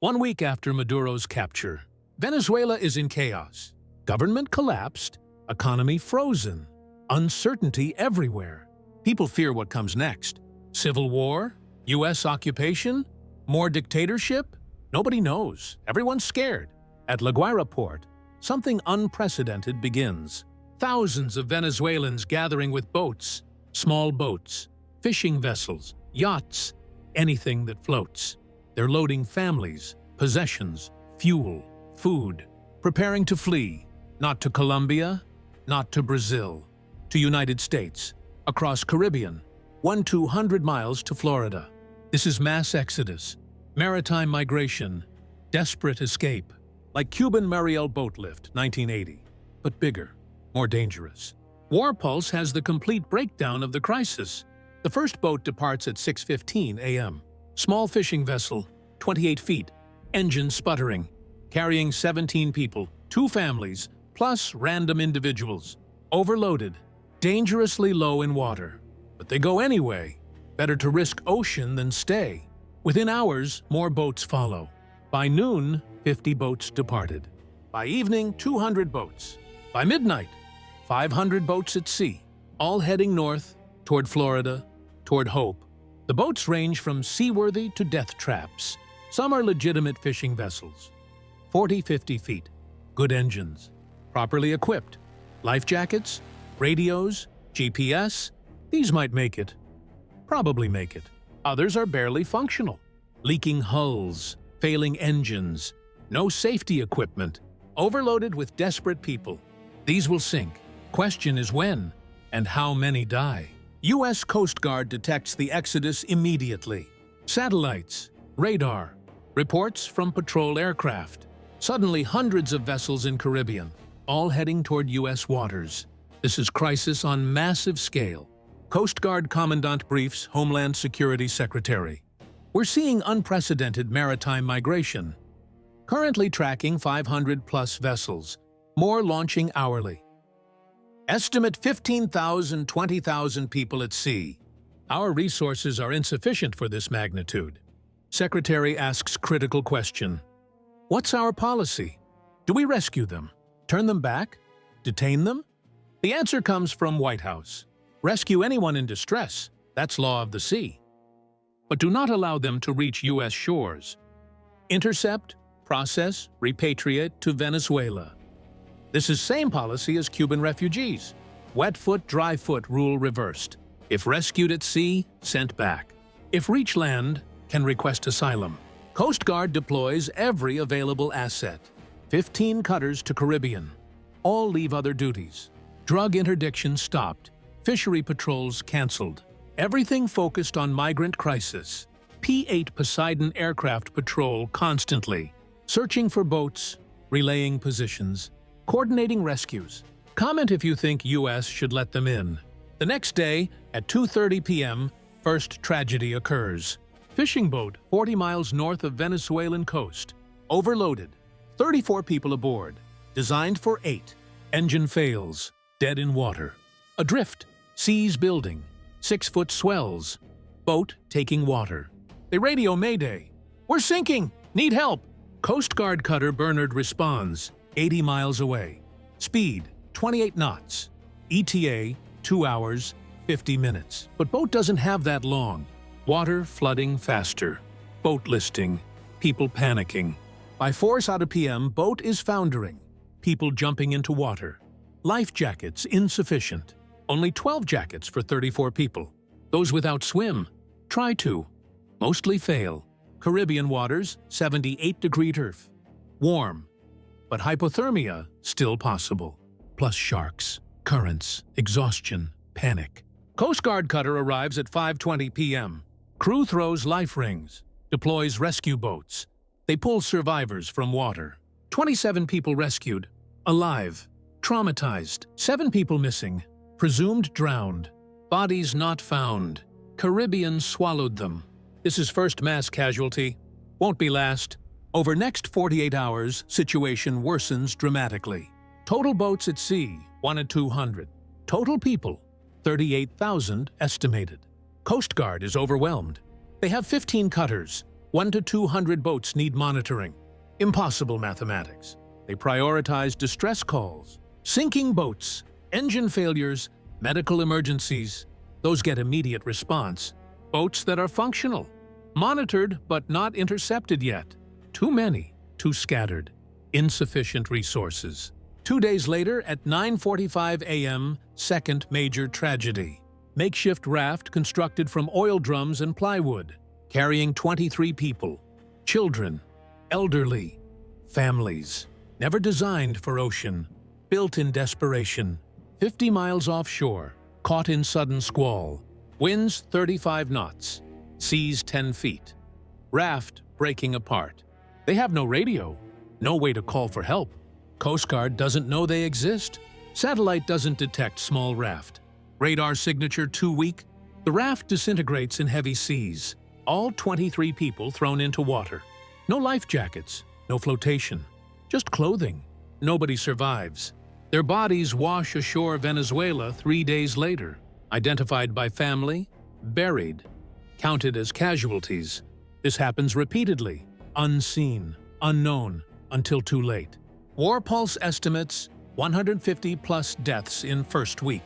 1 week after Maduro's capture, Venezuela is in chaos. Government collapsed, economy frozen, uncertainty everywhere. People fear what comes next. Civil war? U.S. occupation? More dictatorship? Nobody knows. Everyone's scared. At La Guaira port, something unprecedented begins. Thousands of Venezuelans gathering with boats, small boats, fishing vessels, yachts, anything that floats. They're loading families, possessions, fuel, food, preparing to flee, not to Colombia, not to Brazil, to United States, across Caribbean, 200 miles to Florida. This is mass exodus, maritime migration, desperate escape, like Cuban Mariel boatlift, 1980, but bigger, more dangerous. War Pulse has the complete breakdown of the crisis. The first boat departs at 6:15 a.m. Small fishing vessel, 28 feet, engine sputtering, carrying 17 people, 2 families, plus random individuals. Overloaded, dangerously low in water. But they go anyway. Better to risk ocean than stay. Within hours, more boats follow. By noon, 50 boats departed. By evening, 200 boats. By midnight, 500 boats at sea, all heading north, toward Florida, toward hope. The boats range from seaworthy to death traps. Some are legitimate fishing vessels. 40-50 feet, good engines, properly equipped. Life jackets, radios, GPS, these might make it. Probably make it. Others are barely functional. Leaking hulls, failing engines, no safety equipment, overloaded with desperate people. These will sink. Question is when and how many die. U.S. Coast Guard detects the exodus immediately. Satellites, radar, reports from patrol aircraft. Suddenly hundreds of vessels in Caribbean, all heading toward U.S. waters. This is crisis on massive scale. Coast Guard Commandant briefs Homeland Security Secretary. We're seeing unprecedented maritime migration. Currently tracking 500-plus vessels, more launching hourly. Estimate 15,000, 20,000 people at sea. Our resources are insufficient for this magnitude. Secretary asks critical question. What's our policy? Do we rescue them? Turn them back? Detain them? The answer comes from White House. Rescue anyone in distress. That's law of the sea. But do not allow them to reach U.S. shores. Intercept, process, repatriate to Venezuela. This is same policy as Cuban refugees. Wet foot, dry foot rule reversed. If rescued at sea, sent back. If reach land, can request asylum. Coast Guard deploys every available asset. 15 cutters to Caribbean. All leave other duties. Drug interdiction stopped. Fishery patrols canceled. Everything focused on migrant crisis. P-8 Poseidon aircraft patrol constantly. Searching for boats, relaying positions, coordinating rescues. Comment if you think U.S. should let them in. The next day, at 2:30 p.m., first tragedy occurs. Fishing boat 40 miles north of Venezuelan coast. Overloaded. 34 people aboard. Designed for 8. Engine fails. Dead in water. Adrift. Seas building. 6-foot swells. Boat taking water. They radio Mayday. We're sinking! Need help! Coast Guard cutter Bernard responds, 80 miles away. Speed, 28 knots. ETA, 2 hours, 50 minutes. But boat doesn't have that long. Water flooding faster. Boat listing. People panicking. By 4 p.m., boat is foundering. People jumping into water. Life jackets insufficient. Only 12 jackets for 34 people. Those without swim. Try to. Mostly fail. Caribbean waters, 78-degree turf. Warm. But hypothermia still possible. Plus sharks, currents, exhaustion, panic. Coast Guard cutter arrives at 5:20 p.m. Crew throws life rings. Deploys rescue boats. They pull survivors from water. 27 people rescued. Alive. Traumatized. 7 people missing. Presumed drowned. Bodies not found. Caribbean swallowed them. This is first mass casualty. Won't be last. Over next 48 hours, situation worsens dramatically. Total boats at sea, 1-200. Total people, 38,000 estimated. Coast Guard is overwhelmed. They have 15 cutters, 1 to 200 boats need monitoring. Impossible mathematics. They prioritize distress calls, sinking boats, engine failures, medical emergencies. Those get immediate response. Boats that are functional, monitored but not intercepted yet. Too many, too scattered. Insufficient resources. 2 days later, at 9:45 a.m., second major tragedy. Makeshift raft constructed from oil drums and plywood, carrying 23 people. Children, elderly, families. Never designed for ocean. Built in desperation. 50 miles offshore, caught in sudden squall. Winds 35 knots. Seas 10 feet. Raft breaking apart. They have no radio. No way to call for help. Coast Guard doesn't know they exist. Satellite doesn't detect small raft. Radar signature too weak. The raft disintegrates in heavy seas. All 23 people thrown into water. No life jackets, no flotation. Just clothing. Nobody survives. Their bodies wash ashore Venezuela 3 days later. Identified by family, buried, counted as casualties. This happens repeatedly. Unseen, unknown, until too late. War Pulse estimates 150-plus deaths in first week.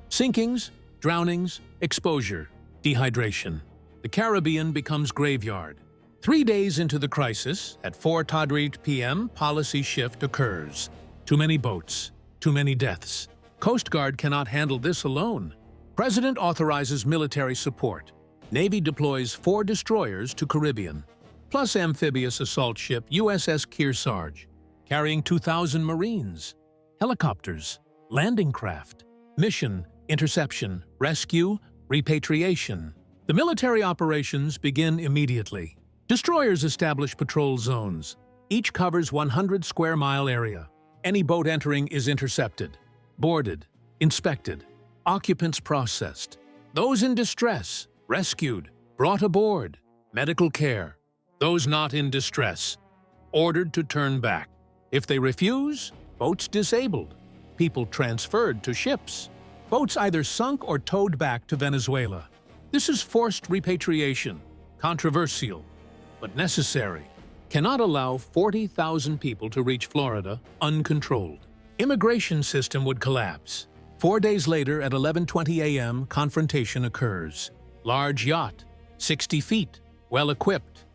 Sinkings, drownings, exposure, dehydration. The Caribbean becomes graveyard. 3 days into the crisis, at 4:30 p.m., policy shift occurs. Too many boats, too many deaths. Coast Guard cannot handle this alone. President authorizes military support. Navy deploys 4 destroyers to Caribbean, plus amphibious assault ship USS Kearsarge, carrying 2,000 Marines, helicopters, landing craft, mission, interception, rescue, repatriation. The military operations begin immediately. Destroyers establish patrol zones. Each covers 100 square mile area. Any boat entering is intercepted, boarded, inspected, occupants processed. Those in distress, rescued, brought aboard, medical care. Those not in distress, ordered to turn back. If they refuse, boats disabled, people transferred to ships. Boats either sunk or towed back to Venezuela. This is forced repatriation, controversial, but necessary. Cannot allow 40,000 people to reach Florida uncontrolled. Immigration system would collapse. 4 days later at 11:20 a.m., confrontation occurs. Large yacht, 60 feet, well-equipped.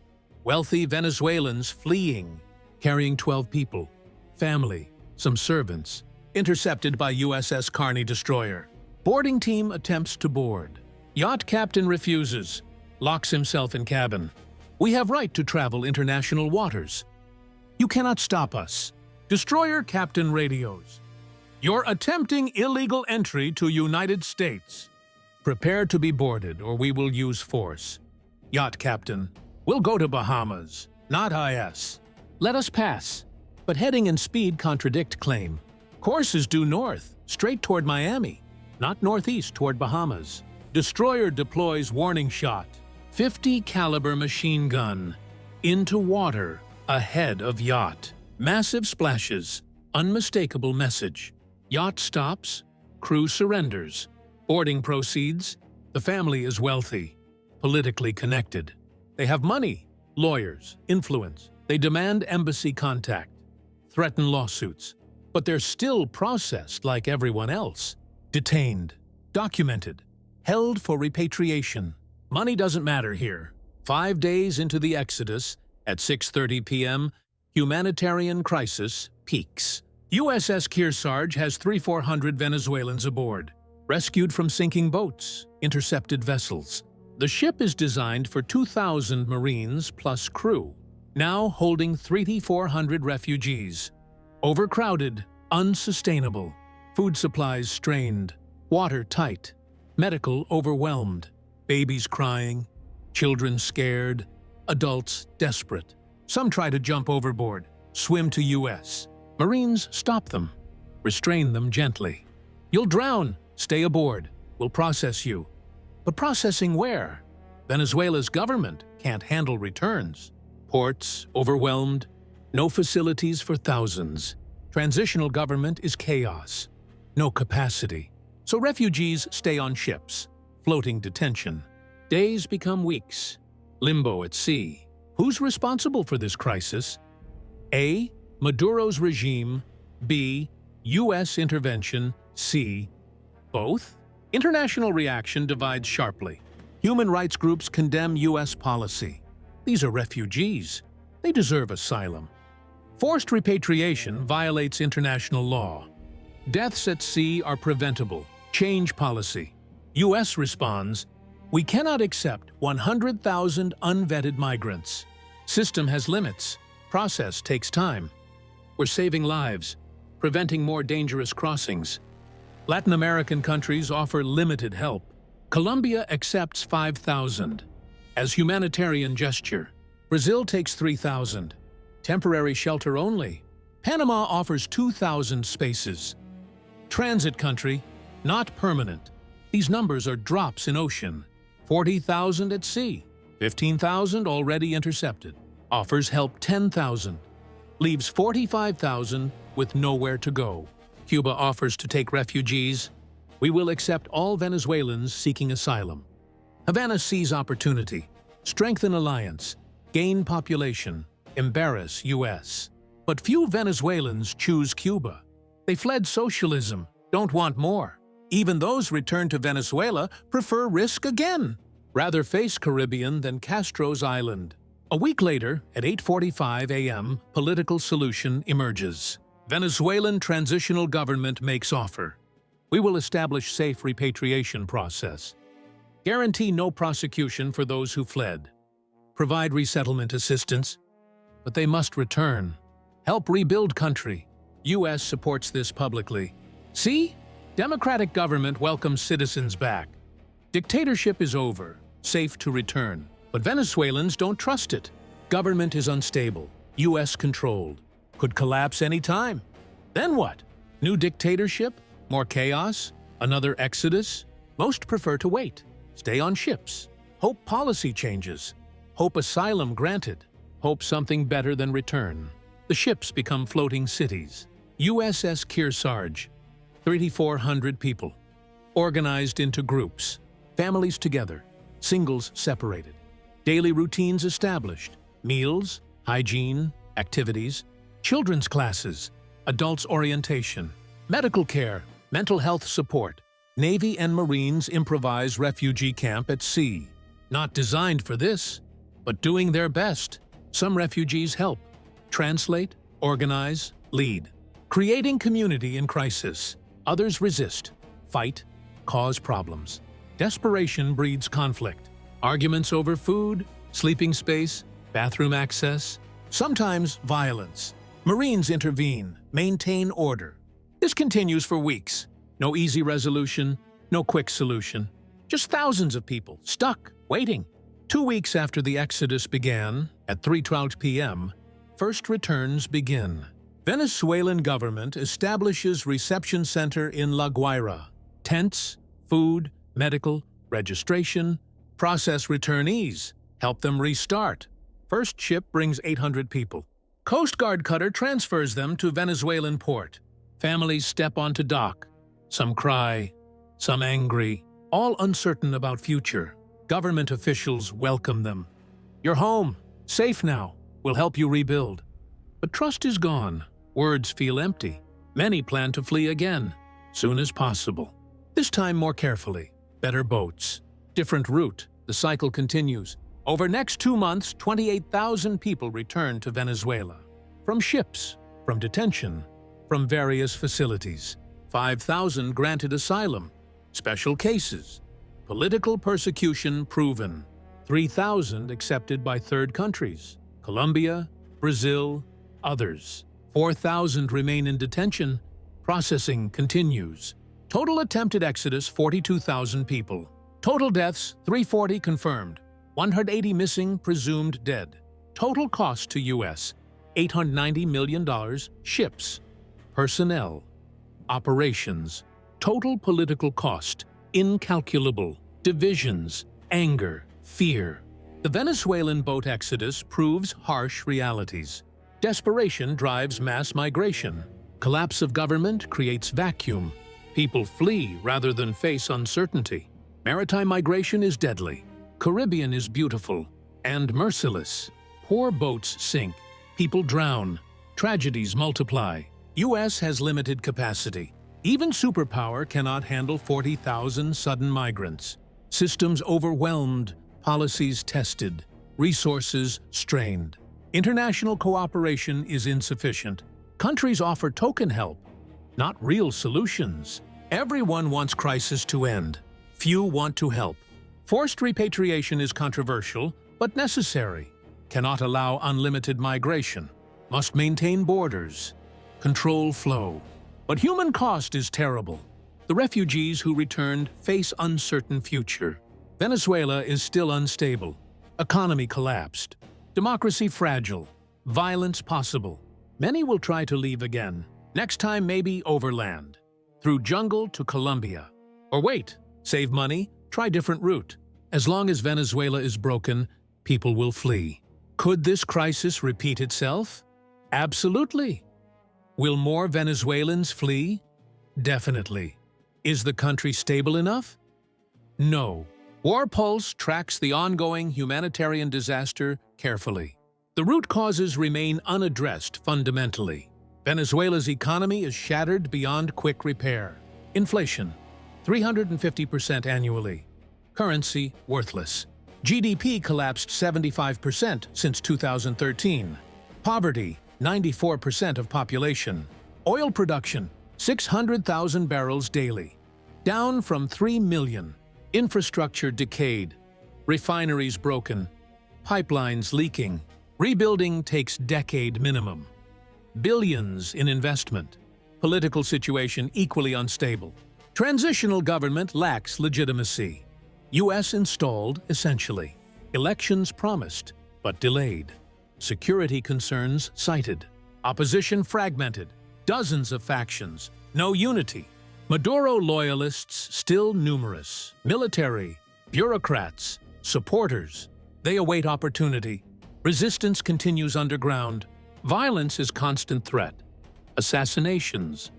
Wealthy Venezuelans fleeing, carrying 12 people. Family, some servants. Intercepted by USS Kearsarge destroyer. Boarding team attempts to board. Yacht captain refuses, locks himself in cabin. We have right to travel international waters. You cannot stop us. Destroyer captain radios. You're attempting illegal entry to United States. Prepare to be boarded or we will use force. Yacht captain. We'll go to Bahamas, not IS. Let us pass. But heading and speed contradict claim. Course is due north, straight toward Miami, not northeast toward Bahamas. Destroyer deploys warning shot. 50 caliber machine gun. Into water, ahead of yacht. Massive splashes. Unmistakable message. Yacht stops. Crew surrenders. Boarding proceeds. The family is wealthy. Politically connected. They have money, lawyers, influence. They demand embassy contact. Threaten lawsuits. But they're still processed like everyone else. Detained. Documented. Held for repatriation. Money doesn't matter here. 5 days into the exodus, at 6:30 p.m., humanitarian crisis peaks. USS Kearsarge has 300-400 Venezuelans aboard, rescued from sinking boats, intercepted vessels. The ship is designed for 2,000 Marines plus crew, now holding 3,400 refugees. Overcrowded, unsustainable, food supplies strained, water tight, medical overwhelmed, babies crying, children scared, adults desperate. Some try to jump overboard, swim to US. Marines stop them, restrain them gently. You'll drown, stay aboard, we'll process you. But processing where? Venezuela's government can't handle returns. Ports overwhelmed, no facilities for thousands. Transitional government is chaos, no capacity. So refugees stay on ships, floating detention. Days become weeks, limbo at sea. Who's responsible for this crisis? A. Maduro's regime. B. U.S. intervention. C. Both? International reaction divides sharply. Human rights groups condemn U.S. policy. These are refugees. They deserve asylum. Forced repatriation violates international law. Deaths at sea are preventable. Change policy. U.S. responds, "We cannot accept 100,000 unvetted migrants. System has limits. Process takes time. We're saving lives, preventing more dangerous crossings." Latin American countries offer limited help. Colombia accepts 5,000. As humanitarian gesture, Brazil takes 3,000. Temporary shelter only. Panama offers 2,000 spaces. Transit country, not permanent. These numbers are drops in ocean. 40,000 at sea. 15,000 already intercepted. Offers help 10,000. Leaves 45,000 with nowhere to go. Cuba offers to take refugees. We will accept all Venezuelans seeking asylum. Havana sees opportunity. Strengthen alliance. Gain population. Embarrass U.S. But few Venezuelans choose Cuba. They fled socialism, don't want more. Even those returned to Venezuela prefer risk again. Rather face Caribbean than Castro's island. A week later, at 8:45 a.m., political solution emerges. Venezuelan transitional government makes offer. We will establish safe repatriation process. Guarantee no prosecution for those who fled. Provide resettlement assistance, but they must return. Help rebuild country. U.S. supports this publicly. See? Democratic government welcomes citizens back. Dictatorship is over, safe to return. But Venezuelans don't trust it. Government is unstable, U.S. controlled. Could collapse any time. Then what? New dictatorship? More chaos? Another exodus? Most prefer to wait. Stay on ships. Hope policy changes. Hope asylum granted. Hope something better than return. The ships become floating cities. USS Kearsarge. 3,400 people. Organized into groups. Families together. Singles separated. Daily routines established. Meals, hygiene, activities, children's classes, adults orientation, medical care, mental health support. Navy and Marines improvise refugee camp at sea. Not designed for this, but doing their best. Some refugees help. Translate, organize, lead. Creating community in crisis. Others resist, fight, cause problems. Desperation breeds conflict. Arguments over food, sleeping space, bathroom access. Sometimes violence. Marines intervene, maintain order. This continues for weeks. No easy resolution, no quick solution. Just thousands of people stuck, waiting. 2 weeks after the exodus began, at 3:12 p.m., first returns begin. Venezuelan government establishes reception center in La Guaira. Tents, food, medical, registration, process returnees, help them restart. First ship brings 800 people. Coast Guard cutter transfers them to Venezuelan port. Families step onto dock. Some cry, some angry, all uncertain about future. Government officials welcome them. You're home, safe now, we'll help you rebuild. But trust is gone. Words feel empty. Many plan to flee again, soon as possible. This time more carefully. Better boats. Different route. The cycle continues. Over next 2 months, 28,000 people return to Venezuela. From ships, from detention, from various facilities. 5,000 granted asylum. Special cases. Political persecution proven. 3,000 accepted by third countries. Colombia, Brazil, others. 4,000 remain in detention. Processing continues. Total attempted exodus, 42,000 people. Total deaths, 340 confirmed. 180 missing, presumed dead. Total cost to U.S., $890 million. Ships. Personnel. Operations. Total political cost, incalculable. Divisions. Anger. Fear. The Venezuelan boat exodus proves harsh realities. Desperation drives mass migration. Collapse of government creates vacuum. People flee rather than face uncertainty. Maritime migration is deadly. Caribbean is beautiful and merciless. Poor boats sink, people drown, tragedies multiply. U.S. has limited capacity. Even superpower cannot handle 40,000 sudden migrants. Systems overwhelmed, policies tested, resources strained. International cooperation is insufficient. Countries offer token help, not real solutions. Everyone wants crisis to end. Few want to help. Forced repatriation is controversial, but necessary. Cannot allow unlimited migration. Must maintain borders. Control flow. But human cost is terrible. The refugees who returned face uncertain future. Venezuela is still unstable. Economy collapsed. Democracy fragile. Violence possible. Many will try to leave again. Next time maybe overland. Through jungle to Colombia. Or wait, save money, try different route. As long as Venezuela is broken, people will flee. Could this crisis repeat itself? Absolutely. Will more Venezuelans flee? Definitely. Is the country stable enough? No. War Pulse tracks the ongoing humanitarian disaster carefully. The root causes remain unaddressed fundamentally. Venezuela's economy is shattered beyond quick repair. Inflation, 350% annually. Currency, worthless. GDP collapsed 75% since 2013. Poverty, 94% of population. Oil production, 600,000 barrels daily. Down from 3 million. Infrastructure decayed. Refineries broken. Pipelines leaking. Rebuilding takes decade minimum. Billions in investment. Political situation equally unstable. Transitional government lacks legitimacy. U.S. installed, essentially. Elections promised, but delayed. Security concerns cited. Opposition fragmented. Dozens of factions. No unity. Maduro loyalists still numerous. Military, bureaucrats, supporters. They await opportunity. Resistance continues underground. Violence is constant threat. Assassinations,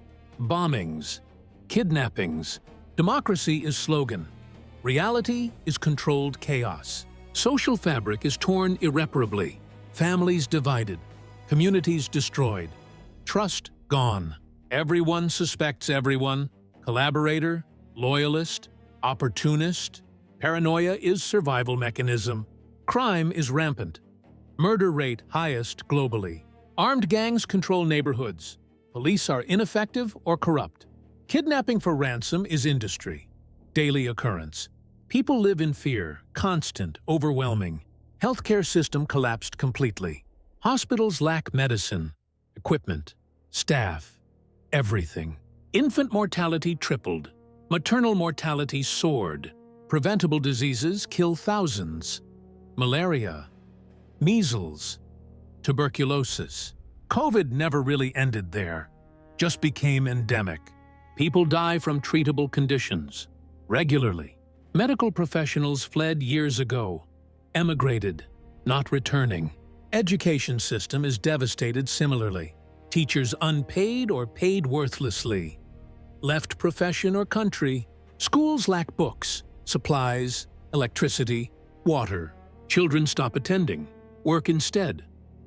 bombings, kidnappings. Democracy is slogan. Reality is controlled chaos. Social fabric is torn irreparably. Families divided. Communities destroyed. Trust gone. Everyone suspects everyone. Collaborator, loyalist, opportunist. Paranoia is survival mechanism. Crime is rampant. Murder rate highest globally. Armed gangs control neighborhoods. Police are ineffective or corrupt. Kidnapping for ransom is industry. Daily occurrence. People live in fear, constant, overwhelming. Healthcare system collapsed completely. Hospitals lack medicine, equipment, staff, everything. Infant mortality tripled. Maternal mortality soared. Preventable diseases kill thousands. Malaria, measles, tuberculosis. COVID never really ended there, just became endemic. People die from treatable conditions regularly. Medical professionals fled years ago, emigrated, not returning. Education system is devastated similarly. Teachers unpaid or paid worthlessly. Left profession or country. Schools lack books, supplies, electricity, water. Children stop attending, work instead.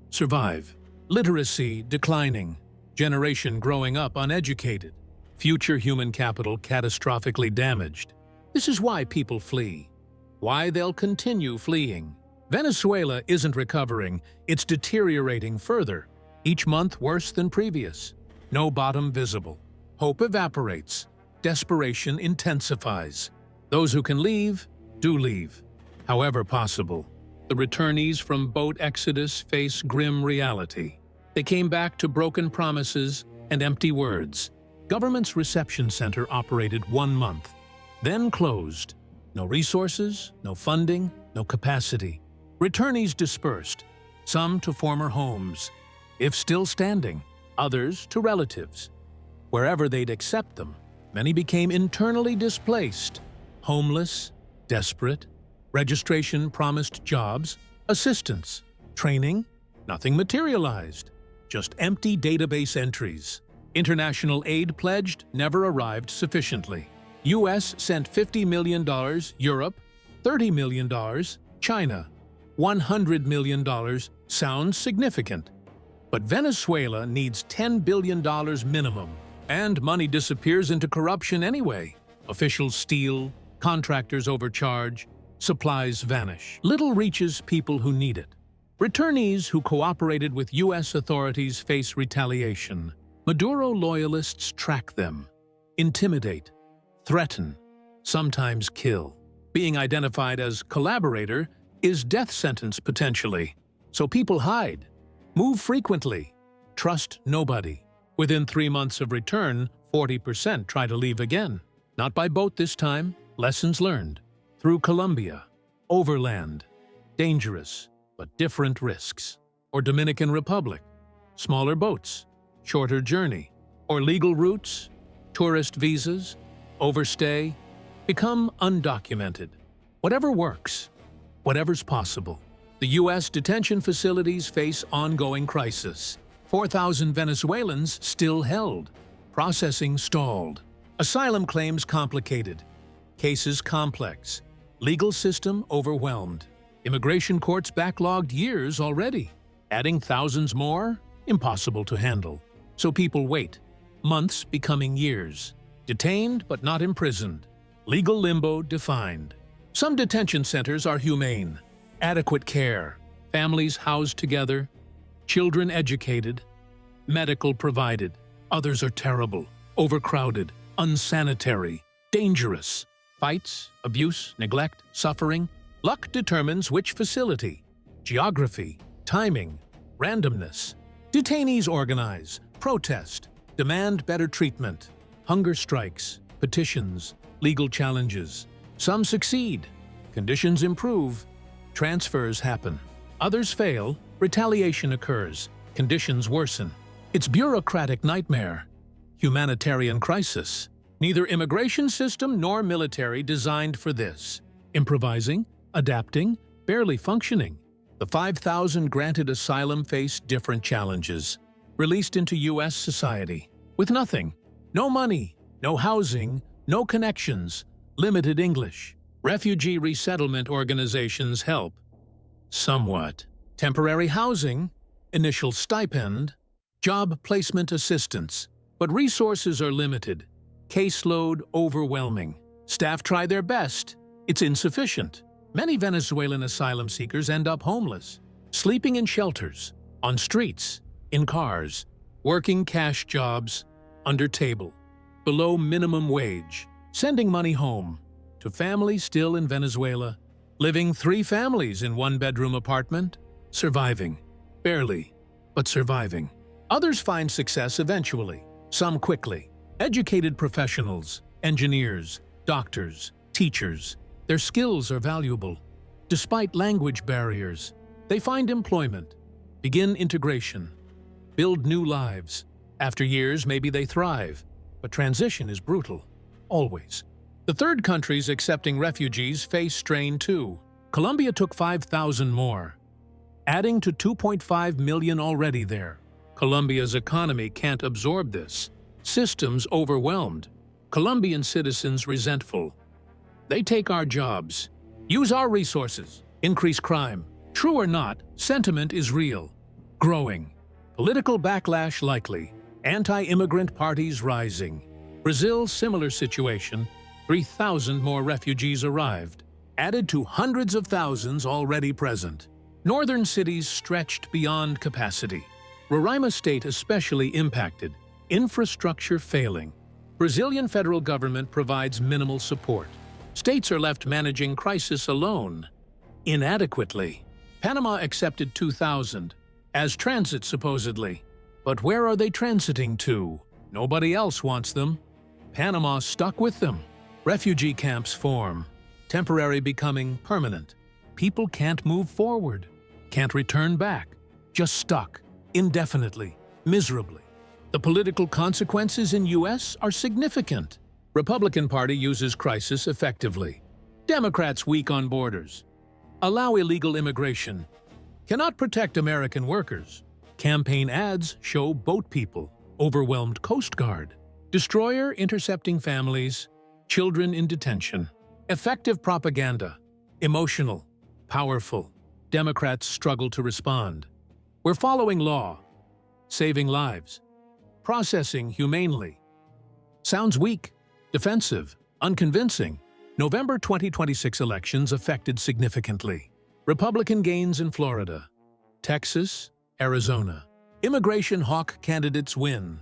Survive. Literacy declining. Generation growing up uneducated. Future human capital catastrophically damaged. This is why people flee. Why they'll continue fleeing. Venezuela isn't recovering, it's deteriorating further. Each month worse than previous. No bottom visible. Hope evaporates. Desperation intensifies. Those who can leave, do leave. However possible. The returnees from boat exodus face grim reality. They came back to broken promises and empty words. Government's reception center operated 1 month, then closed. No resources, no funding, no capacity. Returnees dispersed, some to former homes, if still standing, others to relatives. Wherever they'd accept them, many became internally displaced, homeless, desperate. Registration promised jobs, assistance, training, nothing materialized, just empty database entries. International aid pledged never arrived sufficiently. U.S. sent $50 million, Europe, $30 million, China. $100 million sounds significant, but Venezuela needs $10 billion minimum, and money disappears into corruption anyway. Officials steal, contractors overcharge, supplies vanish. Little reaches people who need it. Returnees who cooperated with U.S. authorities face retaliation. Maduro loyalists track them, intimidate, threaten, sometimes kill. Being identified as collaborator is death sentence potentially. So people hide, move frequently, trust nobody. Within 3 months of return, 40% try to leave again. Not by boat this time, lessons learned. Through Colombia, overland, dangerous but different risks. Or Dominican Republic, smaller boats, shorter journey. Or legal routes, tourist visas, overstay, become undocumented. Whatever works, whatever's possible. The U.S. detention facilities face ongoing crisis. 4,000 Venezuelans still held. Processing stalled. Asylum claims complicated. Cases complex. Legal system overwhelmed. Immigration courts backlogged years already. Adding thousands more? Impossible to handle. So people wait. Months becoming years. Detained but not imprisoned. Legal limbo defined. Some detention centers are humane. Adequate care. Families housed together. Children educated. Medical provided. Others are terrible. Overcrowded. Unsanitary. Dangerous. Fights, abuse, neglect, suffering. Luck determines which facility. Geography, timing, randomness. Detainees organize, protest, demand better treatment. Hunger strikes, petitions, legal challenges. Some succeed. Conditions improve. Transfers happen. Others fail. Retaliation occurs. Conditions worsen. It's bureaucratic nightmare. Humanitarian crisis. Neither immigration system nor military designed for this. Improvising, adapting, barely functioning. The 5,000 granted asylum face different challenges. Released into U.S. society. With nothing. No money, no housing, no connections, limited English. Refugee resettlement organizations help. Somewhat. Temporary housing, initial stipend, job placement assistance. But resources are limited. Caseload overwhelming. Staff try their best. It's insufficient. Many Venezuelan asylum seekers end up homeless, sleeping in shelters, on streets, in cars, working cash jobs, under table, below minimum wage, sending money home to families still in Venezuela, living 3 families in 1-bedroom apartment, surviving, barely, but surviving. Others find success eventually, some quickly. Educated professionals, engineers, doctors, teachers, their skills are valuable. Despite language barriers, they find employment, begin integration, build new lives. After years, maybe they thrive, but transition is brutal, always. The third countries accepting refugees face strain too. Colombia took 5,000 more, adding to 2.5 million already there. Colombia's economy can't absorb this. Systems overwhelmed. Colombian citizens resentful. They take our jobs, use our resources, increase crime. True or not, sentiment is real, growing. Political backlash likely. Anti-immigrant parties rising. Brazil, similar situation. 3,000 more refugees arrived, added to hundreds of thousands already present. Northern cities stretched beyond capacity. Roraima state especially impacted. Infrastructure failing. Brazilian federal government provides minimal support. States are left managing crisis alone, inadequately. Panama accepted 2,000, as transit supposedly. But where are they transiting to? Nobody else wants them. Panama stuck with them. Refugee camps form, temporary becoming permanent. People can't move forward, can't return back, just stuck, indefinitely, miserably. The political consequences in U.S. are significant. Republican Party uses crisis effectively. Democrats weak on borders. Allow illegal immigration. Cannot protect American workers. Campaign ads show boat people. Overwhelmed Coast Guard. Destroyer intercepting families. Children in detention. Effective propaganda. Emotional. Powerful. Democrats struggle to respond. We're following law, saving lives, processing humanely. Sounds weak, defensive, unconvincing. November 2026 elections affected significantly. Republican gains in Florida, Texas, Arizona. Immigration hawk candidates win.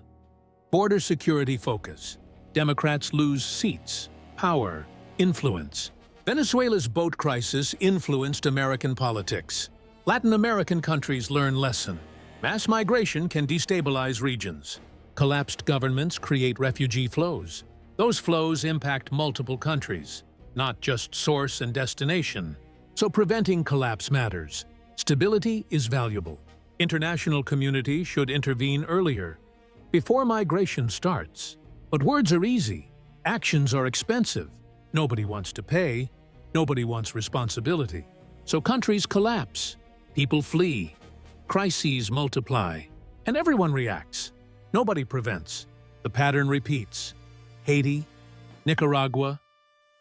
Border security focus. Democrats lose seats, power, influence. Venezuela's boat crisis influenced American politics. Latin American countries learn lesson. Mass migration can destabilize regions. Collapsed governments create refugee flows. Those flows impact multiple countries, not just source and destination. So preventing collapse matters. Stability is valuable. International community should intervene earlier, before migration starts. But words are easy. Actions are expensive. Nobody wants to pay. Nobody wants responsibility. So countries collapse. People flee. Crises multiply. And everyone reacts. Nobody prevents. The pattern repeats. Haiti, Nicaragua,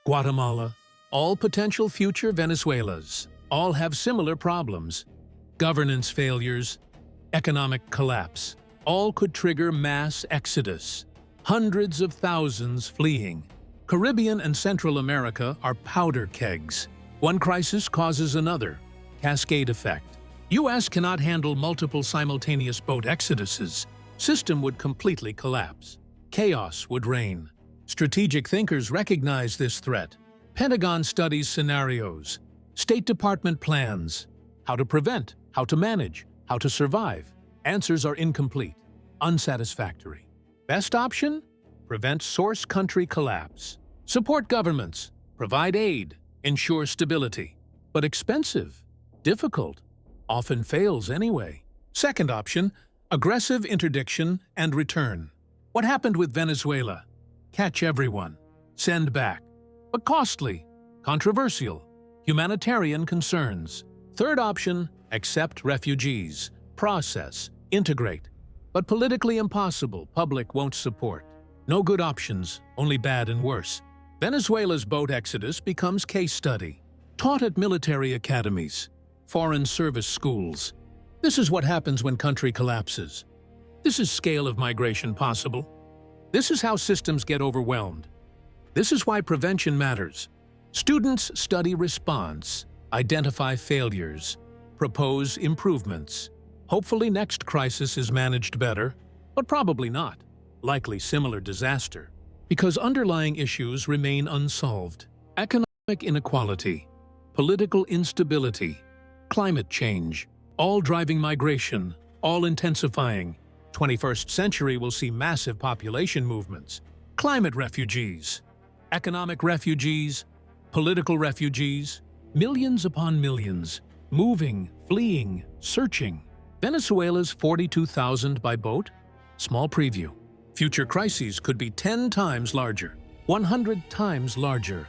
Guatemala, all potential future Venezuelas, all have similar problems. Governance failures, economic collapse, all could trigger mass exodus. Hundreds of thousands fleeing. Caribbean and Central America are powder kegs. One crisis causes another. Cascade effect. U.S. cannot handle multiple simultaneous boat exoduses. System would completely collapse. Chaos would reign. Strategic thinkers recognize this threat. Pentagon studies scenarios. State Department plans. How to prevent, how to manage, how to survive. Answers are incomplete, unsatisfactory. Best option? Prevent source country collapse. Support governments. Provide aid. Ensure stability. But expensive, difficult, often fails anyway. Second option, aggressive interdiction and return. What happened with Venezuela? Catch everyone. Send back. But costly, controversial, humanitarian concerns. Third option, accept refugees. Process, integrate. But politically impossible, public won't support. No good options, only bad and worse. Venezuela's boat exodus becomes case study. Taught at military academies, foreign service schools. This is what happens when country collapses. This is scale of migration possible. This is how systems get overwhelmed. This is why prevention matters. Students study response, identify failures, propose improvements. Hopefully next crisis is managed better, but probably not. Likely similar disaster. Because underlying issues remain unsolved. Economic inequality, political instability, climate change, all driving migration, all intensifying. 21st century will see massive population movements, climate refugees, economic refugees, political refugees, millions upon millions, moving, fleeing, searching. Venezuela's 42,000 by boat? Small preview. Future crises could be 10 times larger, 100 times larger.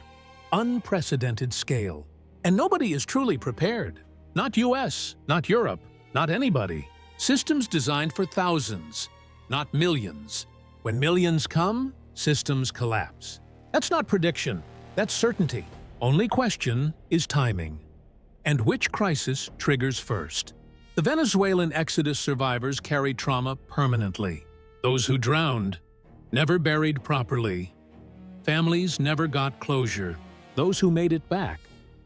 Unprecedented scale. And nobody is truly prepared. Not US, not Europe, not anybody. Systems designed for thousands, not millions. When millions come, systems collapse. That's not prediction, that's certainty. Only question is timing. And which crisis triggers first? The Venezuelan exodus survivors carry trauma permanently. Those who drowned, never buried properly. Families never got closure. Those who made it back,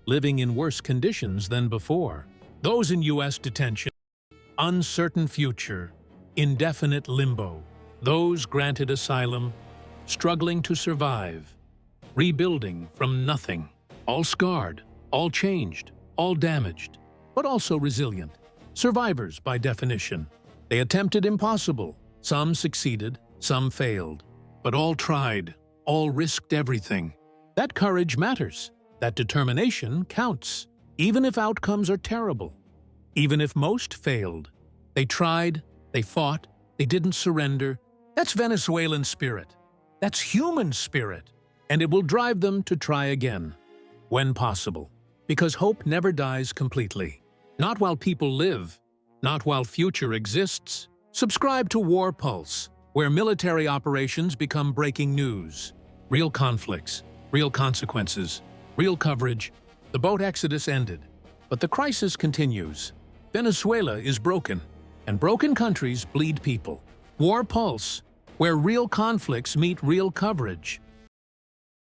living in worse conditions than before. Those in U.S. detention, uncertain future, indefinite limbo. Those granted asylum, struggling to survive, rebuilding from nothing. All scarred, all changed, all damaged, but also resilient. Survivors by definition. They attempted impossible. Some succeeded, some failed. But all tried, all risked everything. That courage matters. That determination counts. Even if outcomes are terrible. Even if most failed. They tried, they fought, they didn't surrender. That's Venezuelan spirit. That's human spirit. And it will drive them to try again. When possible. Because hope never dies completely. Not while people live. Not while future exists. Subscribe to War Pulse, where military operations become breaking news. Real conflicts, real consequences, real coverage. The boat exodus ended. But the crisis continues. Venezuela is broken, and broken countries bleed people. War Pulse, where real conflicts meet real coverage.